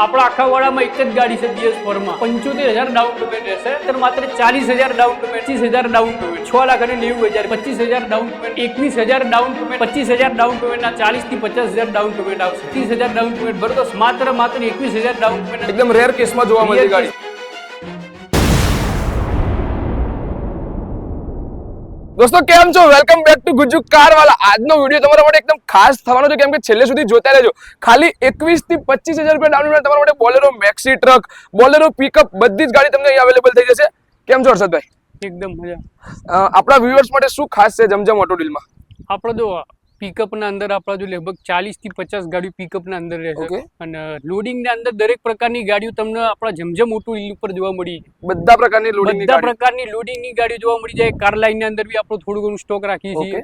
આપણા આખા વાળામાં એક જ ગાડી છે BS4 માં 75,000 ડાઉન પેમેન્ટ રહેશે તો માત્ર 40,000 down payment, 25,000 down payment, 6,90,000, 25,000 down payment, 21,000 down payment, 25,000 down payment ના 40 થી 50,000 ડાઉન પેમેન્ટ આવશે. 30,000 ડાઉન પેમેન્ટ ભરો તો માત્ર 21,000 ડાઉન પેમેન્ટ. એકદમ રેર કેસમાં જોવા મળતી ગાડી. દોસ્તો કેમ છો? Welcome back to Gujju Karwala. આજનો વિડીયો તમારા માટે એકદમ ખાસ થવાનો છે, કેમ કે છેલ્લે સુધી જોતા રહેજો. ખાલી 21 થી 25,000 રૂપિયા ડાઉન પેમેન્ટ તમારા માટે Bolero, maxi truck, Bolero, pickup બધી જ ગાડી તમને અહીં અવેલેબલ થઈ જશે. કેમ છો હર્ષદભાઈ? એકદમ મજા. આપણા વ્યુઅર્સ માટે શું ખાસ છે જમજમ ઓટો ડીલમાં? આપણો જો પિકઅપ ના અંદર આપણા જો લગભગ 40 થી 50 ગાડીઓ પિકઅપ ના અંદર રહેશે અને લોડિંગ ના અંદર દરેક પ્રકારની ગાડીઓ તમને આપણા જમજમ ઓટો ડીલ ઉપર જોવા મળી. બધા પ્રકારની લોડિંગની બધા પ્રકારની લોડિંગની ગાડીઓ જોવા મળી જાય. કાર લાઈન ની અંદર બી આપણે થોડું ઘણું સ્ટોક રાખીએ છીએ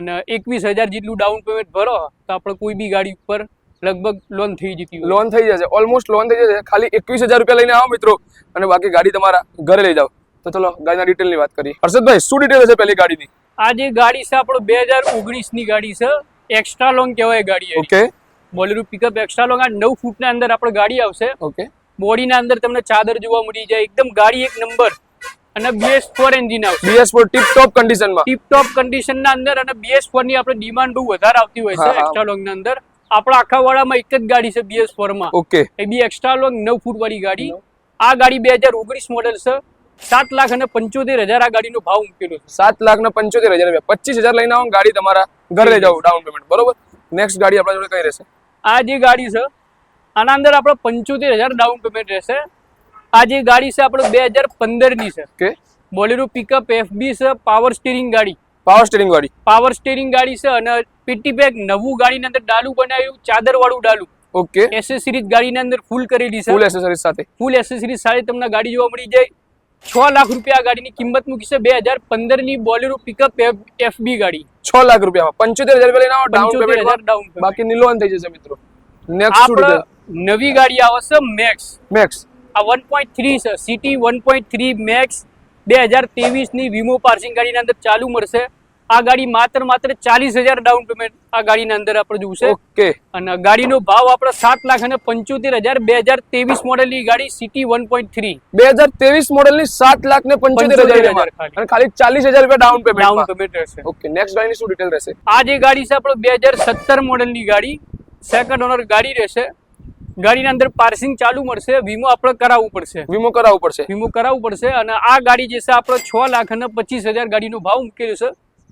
અને 21,000 જેટલું ડાઉન પેમેન્ટ ભરો તો આપણે કોઈ બી ગાડી ઉપર લગભગ લોન થઈ જતી હોય. લોન થઈ જશે, ઓલમોસ્ટ લોન થઈ જશે. ખાલી 21,000 રૂપિયા લઈને આવો મિત્રો અને બાકી ગાડી તમારા ઘરે લઈ જાઓ. તો ચલો ગાડીના ડિટેલની વાત કરીએ. હર્ષદભાઈ શું ડિટેલ હશે પહેલી ગાડીની? આ જે ગાડી છે આપણો 2019 ની ગાડી છે. એક્સ્ટ્રા લોંગ કહેવાય ગાડી. Okay. Bolero pickup extra long. આ 9 ફૂટના અંદર આપણે ગાડી આવશે. ઓકે. બોડીના અંદર તમને ચાદર જોવા મળી જાય. એકદમ ગાડી એક નંબર અને BS4 એન્જિન આવશે. BS4 ટીપ ટોપ કન્ડિશનમાં. ટીપ ટોપ કન્ડિશનના અંદર અને BS4 ની આપણે ડિમાન્ડ બહુ વધારે આવતી હોય છે એક્સ્ટ્રા લોંગ ના અંદર. આપણા આખા વાળામાં એક જ ગાડી છે BS4 માં. ઓકે. એ બી એક્સ્ટ્રા લોંગ 9 ફૂટ વાળી ગાડી. આ ગાડી 2019 મોડેલ છે. 7,75,000 આ ગાડીનો ભાવ મૂકેલો છે. 7,75,000 રૂપિયા. 25,000 લઈને આવો, ગાડી તમારા ઘરે લઈ જાઓ ડાઉન પેમેન્ટ. બરોબર. નેક્સ્ટ ગાડી આપણા જોડે કઈ રહેશે? આ જે ગાડી છે આના અંદર આપણે 75,000 ડાઉન પેમેન્ટ રહેશે. આ જે ગાડી છે આપણે 2015 ની છે. ઓકે. બોલેરો પિકઅપ FB છે. પાવર સ્ટીરિંગ ગાડી. પાવર સ્ટીરિંગ ગાડી. પાવર સ્ટીરિંગ ગાડી છે અને પેટી પેક નવું ગાડીની અંદર ડાલું બનાવ્યું, ચાદર વાળું ડાલું. ઓકે. એસેસરીઝ ગાડીની અંદર ફૂલ કરેલી છે. ફૂલ એસેસરીઝ સાથે. ફૂલ એસેસરીઝ સાથે તમને ગાડી જોવા મળી જાય. 6 લાખ રૂપિયા ગાડીની કિંમત મૂકી છે. 2015 ની બોલેરો પિકઅપ FB ગાડી 6 લાખ રૂપિયામાં 75,000 રૂપિયા લઈને આવો ડાઉન પેમેન્ટ. ડાઉન બાકી ની લોન થઈ જશે મિત્રો. નેક્સ્ટ શું ડિટેલ? નવી ગાડી આવે છે મેક્સ. આ 1.3 છે. સિટી 1.3 મેક્સ 2023 ની વીમો પાર્સિંગ ગાડીના અંદર ચાલુ મળશે. આ ગાડી માત્ર 40,000 ડાઉન પેમેન્ટ આ ગાડીના અંદર આપણે જોશે. ઓકે. અને ગાડીનો ભાવ આપણે 7,75,000 2023 મોડેલની ગાડી સિટી 1.3 2023 મોડેલની 7,75,000 અને ખાલી 40,000 રૂપિયા ડાઉન પેમેન્ટ રહેશે. ઓકે. નેક્સ્ટ ગાડીની શું ડિટેલ રહેશે? આ જે ગાડી છે આપણે 2017 મોડેલની ગાડી, સેકન્ડ ઓનર ગાડી રહેશે. ગાડીના અંદર પાર્સિંગ ચાલુ મળશે. વીમો આપણે કરાવવું પડશે. વીમો કરાવવું પડશે અને આ ગાડી જે છે આપણે 6,25,000 ગાડીનો ભાવ મૂકેલો છે.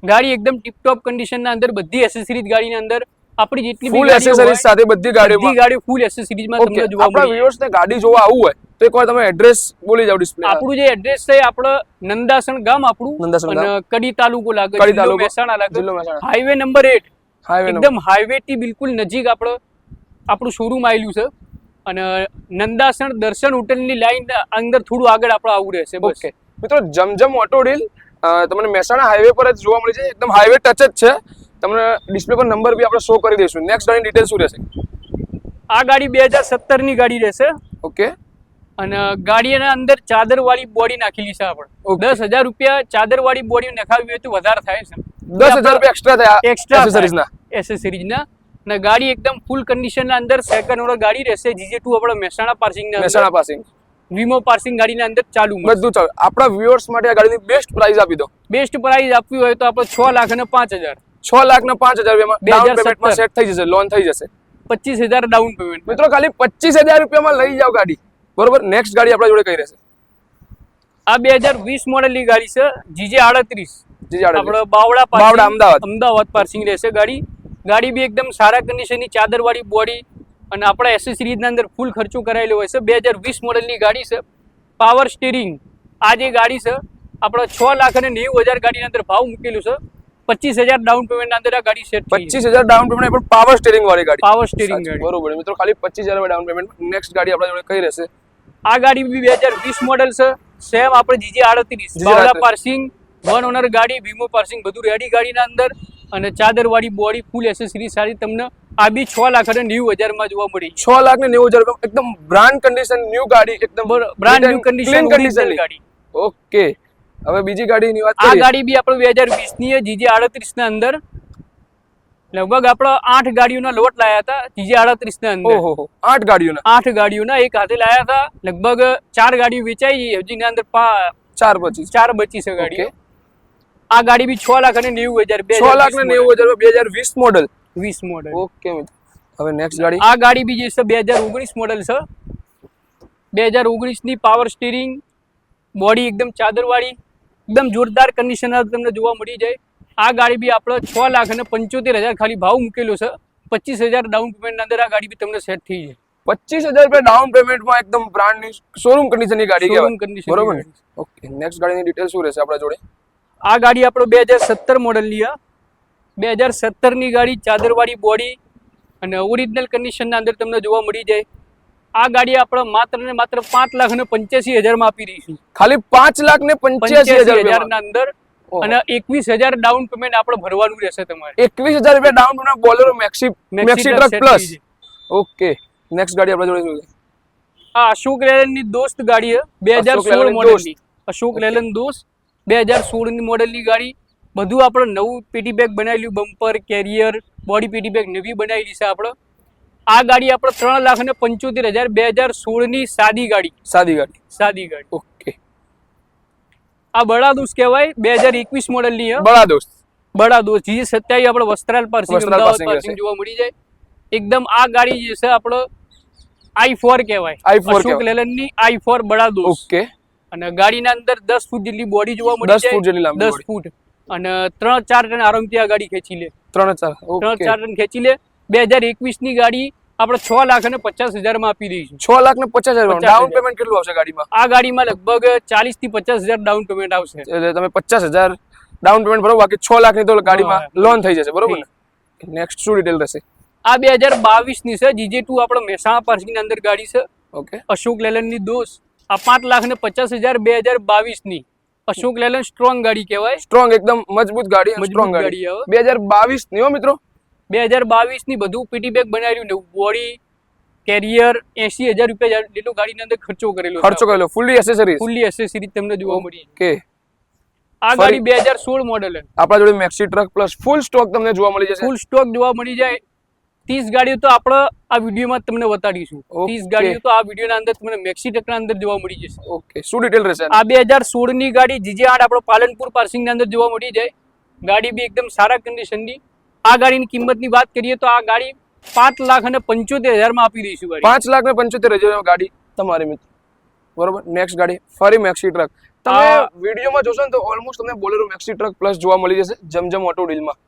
ગાડી એકદમ ટીપટોપ કન્ડિશનના અંદર બધી એસેસરીઝ ગાડીની અંદર આપણી જેટલી ફૂલ એસેસરીઝ સાથે બધી ગાડી ફૂલ એસેસરીઝમાં તમને જોવા મળે. આપણા વ્યુઅર્સ ને ગાડી જોવા આવવું હોય તો એકવાર તમે એડ્રેસ બોલી જાવ ડિસ્પ્લે. આપણું જે એડ્રેસ છે આપણે નંદાસણ ગામ આપણું અને કડી તાલુકો લાગે, જિલ્લો મહેસાણા લાગે. હાઈવે નંબર 8 એકદમ હાઈવે થી બિલકુલ નજીક આપણું શોરૂમ આવેલું છે અને નંદાસણ દર્શન હોટલની લાઈન અંદર થોડું આગળ આપણે આવું રહેશે. ઓકે મિત્રો, જમજમ ઓટો ડીલ તમને મહેસાણા હાઈવે પર જ જોવા મળી છે. એકદમ હાઈવે ટચ જ છે. તમને ડિસ્પ્લે પર નંબર બી આપણે શો કરી દઈશું. નેક્સ્ટ ગાડીની ડિટેલ શું રહેશે? આ ગાડી 2017 ની ગાડી રહેશે. ઓકે. અને ગાડીના અંદર ચાદર વાળી બોડી નાખેલી છે. આપણે 10,000 રૂપિયા ચાદર વાળી બોડી નખાવી હોય તો વધારે થાય છે. 10,000 રૂપિયા એક્સ્ટ્રા થયા એસેસરીઝના. અને ગાડી એકદમ ફૂલ કન્ડિશનના અંદર સેકન્ડ ઓનર ગાડી રહેશે. GJ2 આપણે મહેસાણા પાર્સિંગ વીમો પાર્સિંગ ગાડીના અંદર ચાલુ બધું ચાલુ. આપણા વ્યુઅર્સ માટે આ ગાડીની બેસ્ટ પ્રાઇસ આપી દો. બેસ્ટ પ્રાઇસ આપવી હોય તો આપણે 6,05,000 રૂપિયામાં ડાઉન પેમેન્ટમાં સેટ થઈ જશે, લોન થઈ જશે. 25,000 ડાઉન પેમેન્ટ. મિત્રો ખાલી 25,000 રૂપિયામાં લઈ જાઓ ગાડી. બરોબર. નેક્સ્ટ ગાડી આપણા જોડે કઈ રહેશે? આ 2020 મોડેલની ગાડી છે. GJ38 આપણે બાવડા અમદાવાદ પાર્સિંગ રહેશે ગાડી બી એકદમ સારા કન્ડિશનની ચાદર વાળી બોડી અને આપણા એસેસરીઝના અંદર ફૂલ ખર્ચો કરાયેલો હોય છે. 2020 મોડેલની ગાડી છે. Power steering. આ જે ગાડી છે આપણે 6,90,000 ગાડીના અંદર ભાવ મૂકેલું છે. 25,000 ડાઉન પેમેન્ટના અંદર આ ગાડી સેટ થઈ. 25,000 ડાઉન પેમેન્ટ પણ પાવર સ્ટીરિંગ વાળી ગાડી. પાવર સ્ટીરિંગ ગાડી. બરોબર મિત્રો, ખાલી 25,000 ડાઉન પેમેન્ટ. નેક્સ્ટ ગાડી આપણા જોડે કઈ રહેશે? આ ગાડી બી 2020 મોડેલ છે. સેમ આપણે GJ38 બાવડા પાર્સિંગ, વન ઓનર ગાડી, વીમો પાર્સિંગ બધું રેડી ગાડીના અંદર અને ચાદર વાળી બોડી ફૂલ એસેસરીઝ સારી તમને આ બી 6,90,000 માં જોવા મળી. 6,90,000 એકદમ બ્રાન્ડ કન્ડિશન ન્યુ ગાડી, એકદમ બ્રાન્ડ ન્યુ કન્ડિશન ગાડી. ઓકે. હવે બીજી ગાડીની વાત કરીએ. આ ગાડી બી આપણે 2020 ની છે. GJ38 ના અંદર લગભગ આપણે 8 ગાડીઓના લોટ લાયા હતા GJ38 ના અંદર. ઓહો 8 ગાડીઓના 8 ગાડીઓના એક હાથે લાયા હતા. લગભગ 4 ગાડીઓ વેચાઈ ગઈ, હજી અંદર 4 બચી છે ગાડીઓ. આ ગાડી બી 6,90,000 6,90,000 મોડલ 20 મોડલ. ઓકે મિત્રો. હવે નેક્સ્ટ ગાડી આ ગાડી બી જે છે 2019 મોડલ છે. 2019 ની પાવર સ્ટીરિંગ, બોડી એકદમ ચાદરવાળી, એકદમ જોરદાર કન્ડિશન તમને જોવા મળી જાય. આ ગાડી બી આપણે 6,75,000 ખાલી ભાવ મૂકેલો છે. 25,000 ડાઉન પેમેન્ટ અંદર આ ગાડી બી તમને સેટ થઈ જાય. 25,000 રૂપિયા ડાઉન પેમેન્ટમાં એકદમ બ્રાન્ડની શોરૂમ કન્ડિશનની ગાડી શોરૂમ કહેવાય. કન્ડિશન. બરોબર ને? ઓકે નેક્સ્ટ ગાડીની ડિટેલ શું રહેશે આપણા જોડે? આ ગાડી આપણો 2017 મોડલની આ 2017 ની ગાડી, ચાદરવાળી બોડી અને ઓરિજિનલ કન્ડિશનના અંદર તમને જોવા મળી જાય. આ ગાડી આપણે માત્ર ને માત્ર 5,85,000 માં આપી દઈશું. ખાલી 5,85,000 ના અંદર અને 21,000 ડાઉન પેમેન્ટ આપણે ભરવાનું રહેશે તમારે. 21,000 રૂપિયા down payment Bolero maxi truck plus. Okay next ગાડી આપણા જોડે શું છે? આ અશોક લેલન ની દોસ્ત ગાડી છે 2016 મોડલની. અશોક લેલન દોસ્ત 2016 ની મોડલની ગાડી. બધું આપણે નવું પેટી બેગ બનાવેલું, બમ્પર, કેરિયર, બોડી પેટી બેગ નવી બનાવેલી છે આપણે. આ ગાડી આપણે 3,75,000 2016 ની સાદી ગાડી. ઓકે. આ બડા દોસ્ત કહેવાય 2021 મોડલની છે. બડા દોસ્ત GJ27 આપણે વસ્ત્રાલ પાર્સિંગ જોવા મળી જાય. એકદમ આ ગાડી જે છે આપણે i4 કહેવાય. અશોક લેલન ની i4 બડા દોસ્ત. ઓકે. અને ગાડીના અંદર 10 ફૂટ જેટલી બોડી જોવા મળી જાય. 10 ફૂટ અને 3-4 ટન આરામથી આ ગાડી ખેંચી લે. 3-4 ટન ખેંચી લે. 2021 ની ગાડી આપણે 6,50,000 માં આપી દઈશું. 6,50,000 ડાઉન પેમેન્ટ કેટલું આવશે ગાડીમાં? આ ગાડીમાં લગભગ 40 થી 50,000 ડાઉન પેમેન્ટ આવશે. એટલે તમે 50,000 ડાઉન પેમેન્ટ ભરો, બાકી 6 લાખ ની તો ગાડીમાં લોન થઈ જશે. બરોબર ને? નેક્સ્ટ શું ડિટેલ રહેશે? આ 2022 ની છે. GJ2 આપણે મહેસાણા પાર્સિંગ ની અંદર ગાડી છે. ઓકે. અશોક લેલન ની દોસ્ત. આ 5,50,000 2022 ની અશોક લેલન સ્ટ્રોંગ ગાડી કહેવાય. સ્ટ્રોંગ એકદમ મજબૂત ગાડી, સ્ટ્રોંગ ગાડી 2022 ની હો મિત્રો. 2022 ની બધું પીટી બેગ બનાવ્યું, બોડી, કેરિયર 80,000 રૂપિયા જેટલો ગાડીની અંદર ખર્ચો કરેલો. ફૂલી એસેસરી તમને જોવા મળી. ઓકે. આ ગાડી 2016 મોડલ છે. આપણા જોડે મેક્સી ટ્રક પ્લસ ફૂલ સ્ટોક તમને જોવા મળી જશે. ફૂલ સ્ટોક જોવા મળી જાય. 30 ગાડીઓ તો આપણે આ વિડીયોમાં તમને બતાડીશું. 30 ગાડીઓ તો આ વિડીયોના અંદર તમને મેક્સી ટ્રકના અંદર જોવા મળી જશે. ઓકે. શું ડિટેલ રહેશે? આ 2016 ની ગાડી GJ8 આપણો પાલનપુર પાર્સિંગની અંદર જોવા મળી જાય. ગાડી બી એકદમ સારા કન્ડિશનની. આ ગાડીની કિંમતની વાત કરીએ તો આ ગાડી 5,75,000 માં આપી દઈશું. 5,75,000 ગાડી તમારી મિત્રો. બરોબર. નેક્સ્ટ ગાડી ફરી મેક્સી ટ્રક. તમે વિડીયોમાં જોશો ને તો ઓલમોસ્ટ તમને બોલેરો મેક્સી ટ્રક પ્લસ જોવા મળી જશે જમજમ ઓટો ડીલમાં.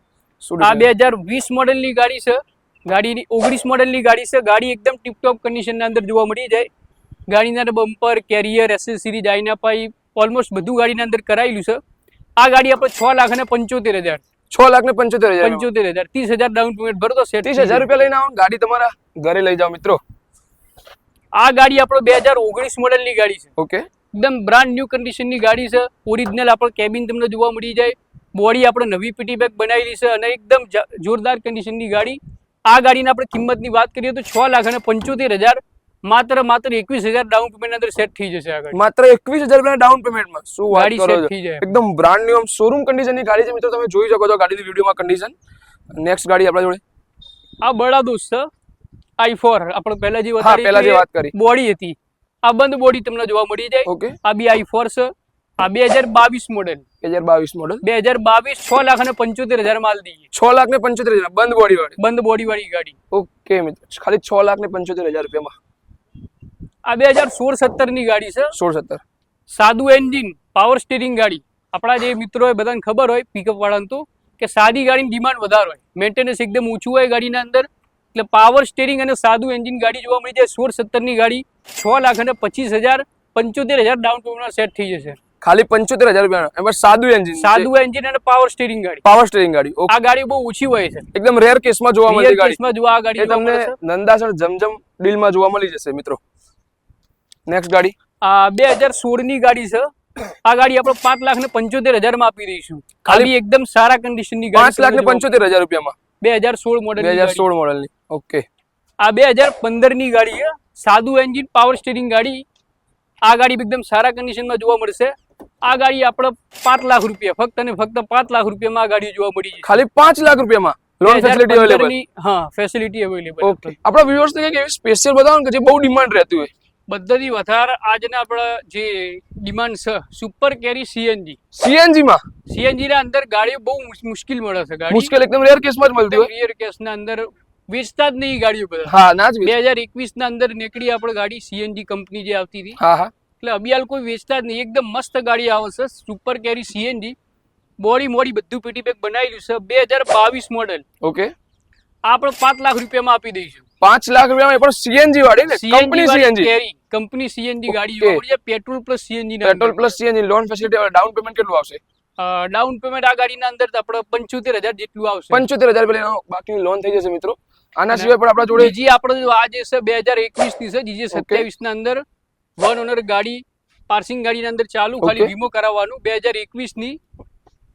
આ 2020 મોડલની ગાડી છે. ગાડીની 19 મોડલની ગાડી છે. ગાડી એકદમ ટીપટોપ કન્ડિશનના અંદર જોવા મળી જાય. ગાડીના અંદર બમ્પર, કેરિયર, એસેસરી, ડાયના પાઇપ ઓલમોસ્ટ બધું ગાડીના અંદર કરાયેલું છે. આ ગાડી આપણે 6,75,000 30,000 ડાઉન પેમેન્ટ ભરો તો 30,000 રૂપિયા લઈને આવો, ગાડી તમારા ઘરે લઈ જાઓ મિત્રો. આ ગાડી આપણો 2019 મોડલની ગાડી છે. ઓકે. એકદમ બ્રાન્ડ ન્યુ કન્ડિશનની ગાડી છે. ઓરિજિનલ આપણો કેબિન તમને જોવા મળી જાય. બોડી આપણે નવી પીટી બેગ બનાવેલી છે અને એકદમ જોરદાર કન્ડિશનની ગાડી. આ ગાડીની આપણે કિંમતની વાત કરીએ તો 6,75,000 માત્ર 21,000 ડાઉન પેમેન્ટ અંદર સેટ થઈ જશે. આ ગાડી માત્ર 21,000 રૂપિયા ડાઉન પેમેન્ટમાં શું વાત કરો છો? થઈ જાય. એકદમ બ્રાન્ડ ન્યુ શોરૂમ કન્ડિશનની ગાડી છે મિત્રો. તમે જોઈ શકો છો ગાડીની વિડીયોમાં કન્ડિશન. નેક્સ્ટ ગાડી આપણા જોડે આ બડા દોસ્ત છે i4. આપણે પહેલા જે વાત કરી બોડી હતી, આ બંધ બોડી તમને જોવા મળી જાય. ઓકે. આ બી i4 છે. આ 2022 મોડલ 2022 6,75,000 માલ દઈએ. 6,75,000 બંધ બોડી વાળી ગાડી. ઓકે મિત્રો. ખાલી 6,75,000 રૂપિયામાં. આ 2016-17 ની ગાડી છે. 16-17 સાદું એન્જિન, પાવર સ્ટીરિંગ ગાડી. આપણા જે મિત્રો હોય બધાને ખબર હોય પિકઅપ વાળાને તો કે સાદી ગાડીની ડિમાન્ડ વધારે હોય, મેન્ટેનન્સ એકદમ ઊંચું હોય ગાડીના અંદર. એટલે પાવર સ્ટીરિંગ અને સાદું એન્જિન ગાડી જોવા મળી જાય. 16-17 ની ગાડી 6,25,000 75,000 ડાઉન પેમેન્ટ સેટ થઈ જશે. ખાલી 75,000 રૂપિયા. એમાં સાદું એન્જિન અને પાવર સ્ટીરિંગ ગાડી. આ ગાડી બહુ ઓછી હોય છે, એકદમ રેર કેસમાં જોવા મળતી ગાડી. આ ગાડી તમને નંદાસર જમજમ ડીલમાં જોવા મળી જશે મિત્રો. નેક્સ્ટ ગાડી આ 2016 ની ગાડી છે. આ ગાડી આપણે 5,75,000 માં આપી દઈશું. ખાલી એકદમ સારા કન્ડિશનની ગાડી 5,75,000 રૂપિયામાં. 2016 મોડલની. ઓકે. આ 2015 ની ગાડી છે. સાદું એન્જિન, પાવર સ્ટીરિંગ ગાડી. આ ગાડી એકદમ સારા કન્ડિશનમાં જોવા મળશે. આ ગાડી આપણે 5 લાખ રૂપિયા ફક્ત અને ફક્ત 5 લાખ રૂપિયામાં આ ગાડી જોવા મળી છે. ખાલી 5 લાખ રૂપિયામાં લોન ફેસિલિટી અવેલેબલ. હા ફેસિલિટી અવેલેબલ. ઓકે, આપણા વ્યુઅર્સ ને કંઈક એવી સ્પેશિયલ બતાવો ને કે જે બહુ ડિમાન્ડ રહેતી હોય. બધાથી વધારે આજના આપણા જે ડિમાન્ડ છે સુપર કેરી સીએનજી. સીએનજી માં સીએનજી ના અંદર ગાડીઓ બહુ મુશ્કેલ મળે છે. ગાડી મુશ્કેલ એકદમ રેર કેસમાં જ મળતી હોય. રેર કેસ ના અંદર વેચતા જ નહીં ગાડીઓ બધા. હા ના જ. 2021 ના અંદર નીકળી આપણે ગાડી સીએનજી કંપની જે આવતી હતી. હા હા, એટલે અબિયાલ કોઈ વેચતા જ નહીં. એકદમ મસ્ત ગાડી આવે છે સુપર કેરી સીએનજી. બોડી મોડી બધું પીટી પેક બનાવેલું છે. 2022 મોડેલ. ઓકે, આપણે 5 લાખ રૂપિયામાં આપી દઈશું. 5 લાખ રૂપિયામાં એ પણ સીએનજી વાળી ને, કંપની સીએનજી. કેરી કંપની સીએનજી ગાડી જોવા મળી છે. પેટ્રોલ પ્લસ સીએનજી ના petrol plus CNG. Loan facility, down payment કેટલું આવશે? ડાઉન પેમેન્ટ આ ગાડીના અંદર આપણે 75,000 જેટલું આવશે. 75,000 પેલા બાકીની લોન થઈ જશે મિત્રો. આના સિવાય પણ આપણા જોડે બીજી આપણે આ જે છે 2021 ની છે. જીજે 27 ના અંદર વન ઓનર ગાડી પાર્સિંગ ગાડીના અંદર ચાલુ, ખાલી વીમો કરાવવાનું. 2021 ની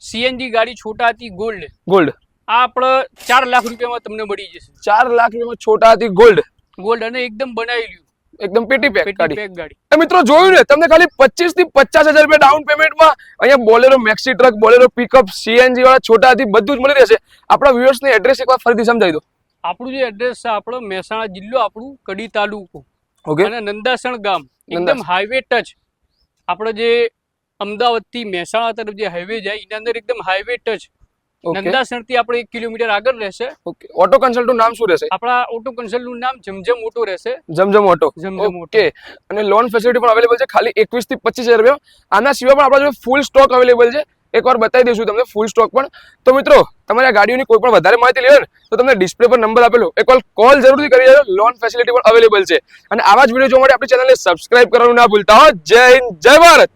સીએનજી ગાડી છોટા હતી ગોલ્ડ. ગોલ્ડ આ આપણે 4 લાખ રૂપિયામાં તમને મળી જશે. 4 લાખ રૂપિયામાં છોટા હતી ગોલ્ડ. ગોલ્ડ અને એકદમ બનાવેલું, એકદમ પેટી પેક ગાડી. પેક ગાડી. મિત્રો જોયું ને, તમને ખાલી 25 થી 50,000 રૂપિયા ડાઉન પેમેન્ટમાં અહીંયા Bolero maxi truck, Bolero pickup, CNG વાળા છોટા હતી બધું જ મળી રહેશે. આપણા વ્યુઅર્સ ને એડ્રેસ એકવાર ફરીથી સમજાવી દો. આપણું જે એડ્રેસ છે આપણો મહેસાણા જિલ્લો, આપણું કડી તાલુકો ઓકે, અને નંદાસણ ગામ, એકદમ હાઈવે ટચ. આપણે જે અમદાવાદ થી મહેસાણા તરફ જે હાઈવે જાય એના અંદર એકદમ હાઈવે ટચ. નંદાસણ થી આપણે 1 કિલોમીટર આગળ રહેશે. ઓકે, ઓટો કન્સલ્ટ નું નામ શું રહેશે? આપણા ઓટો કન્સલ્ટ નું નામ જમજમ ઓટો રહેશે. જમજમ ઓટો. ઓકે, અને લોન ફેસિલિટી પણ અવેલેબલ છે ખાલી 21 થી 25,000 રૂપિયા. આના સિવાય પણ આપણા જોડે ફૂલ સ્ટોક અવેલેબલ છે. એકવાર બતાવી દઈશું તમને ફૂલ સ્ટોક પણ. તો મિત્રો તમારે આ ગાડીઓની કોઈ પણ વધારે માહિતી લેવી ને તો તમને ડિસ્પ્લે પર નંબર આપેલો એકવાર કોલ જરૂરથી કરી દેજો. લોન ફેસિલિટી પણ અવેલેબલ છે. અને આવા જ વિડીયો જોવા માટે આપણી ચેનલને સબસ્ક્રાઇબ કરવાનું ના ભૂલતા હો. જય હિન્દ, જય ભારત.